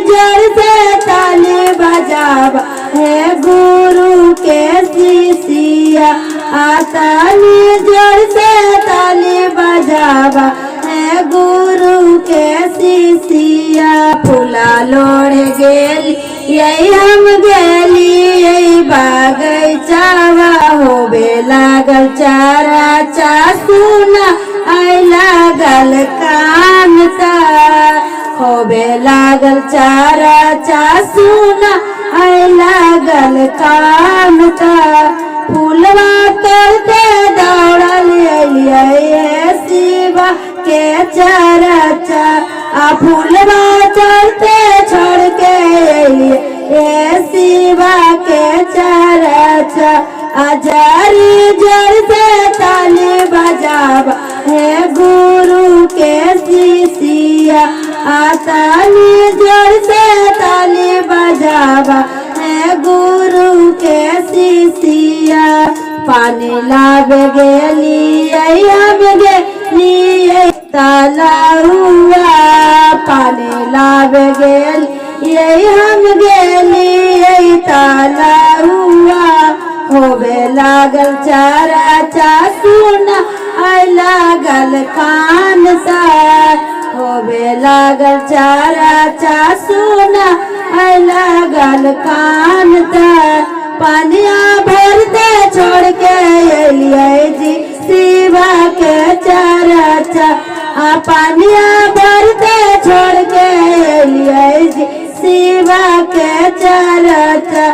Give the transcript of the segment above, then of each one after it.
जोर से ताली बजावा है गुरु के शिष्या। ताली जोर से ताली बजावा है गुरु के शिष्या। फूला लोढ़ गेली यही हम गेली यही बागैचावा होबे लागल चारा चा सुना आई लागल कान ता होबे लागल चारा चा सुना आई लागल कान ता। फूलवा करते दौड़ल अलिए शिवा के चारा चा। फूलवा चढ़ते छोड़ के अलिए शिवा के चारा चा। जारी जोर से ताली बजावा है गुरु के शिष्या। ताली जोर से ताली बजावा है गुरु के शिष्या। पानी लावे गेली हम गेली ताला हुआ। पानी लावे गेली हम गेली ताला हुआ होबे लागल चारा चा सुना आई लागल कान सा होबे लागल चारा चा सुना आई लागल कान ता। पानिया भरते छोड़ के अलिए जी शिवा के चारा चा। पानिया भरते छोड़ के अलिए जी शिवा के चारा चा।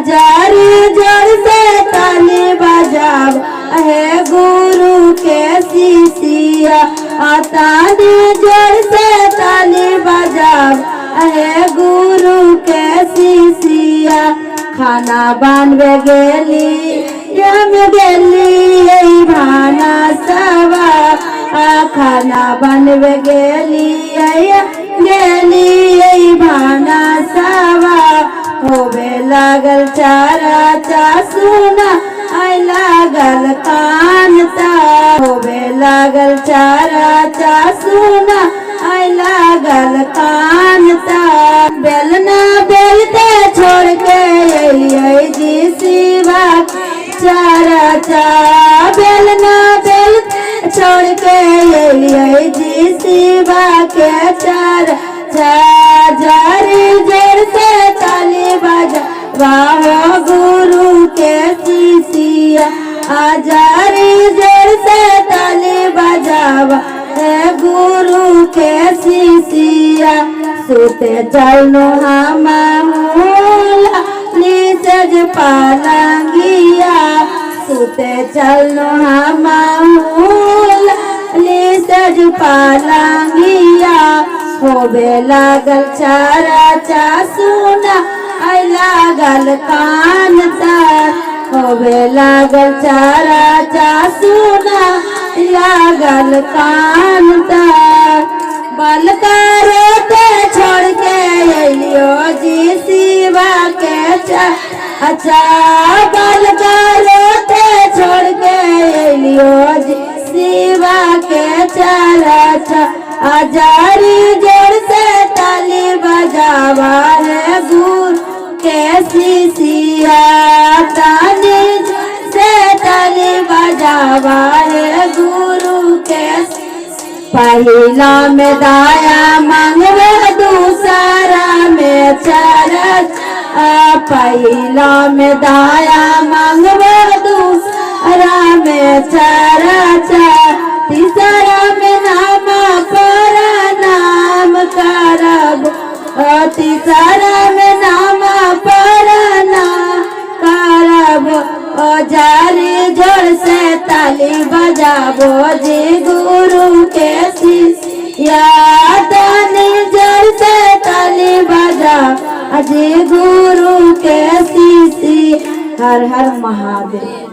जारी जोर से ताली बजावा है गुरु के शिष्या। ताली जोर से ताली बजावा है गुरु के शिष्या। खाना बनवे गेली हम गेली भाना सवा। खाना बनवे गेली गेली भाना सवा होबे लागल चारा चा सुना आई लागल कान ता होबे लागल चारा चा सुना आई लागल कान ता। बेलना बेलते छोड़ के अलिए जी शिवा चारा चा। बेलना बेलते छोड़ के अलिए जी शिवा के चारा चा। जारी जोर से ताली बजावा गुरु के शिष्या। जारी जोर से ताली बजावा है गुरु के शिष्या। सुते चलनो हम निसज पालंगिया। सुते चलनो हम निसज पालंगिया होबे लागल चारा चा सुना आई लागल कान ता होबे लागल चारा चा सुना लागल कान ता। बालका रोते छोड़ के अलियो जी शिवा के चारा चा। बालका रोते छोड़ के अलियो जी शिवा के चारा चा। जारी जोर से ताली बजावा है गुरु के शिष्या। ताली से ताली बजावा है गुरु के। पहला में दाया मांगवे दूसरा में चरच। पहला में दाया मांगवे दूसरा में चरच। तीसरा में नाम पर नाम करब। तीसरा में नाम पर नाम करब। जारी जोर से ताली बजाबो जी गुरु के शिष्या। ताली जोर से ताली बजा जी गुरु के शिष्या। हर हर महादेव।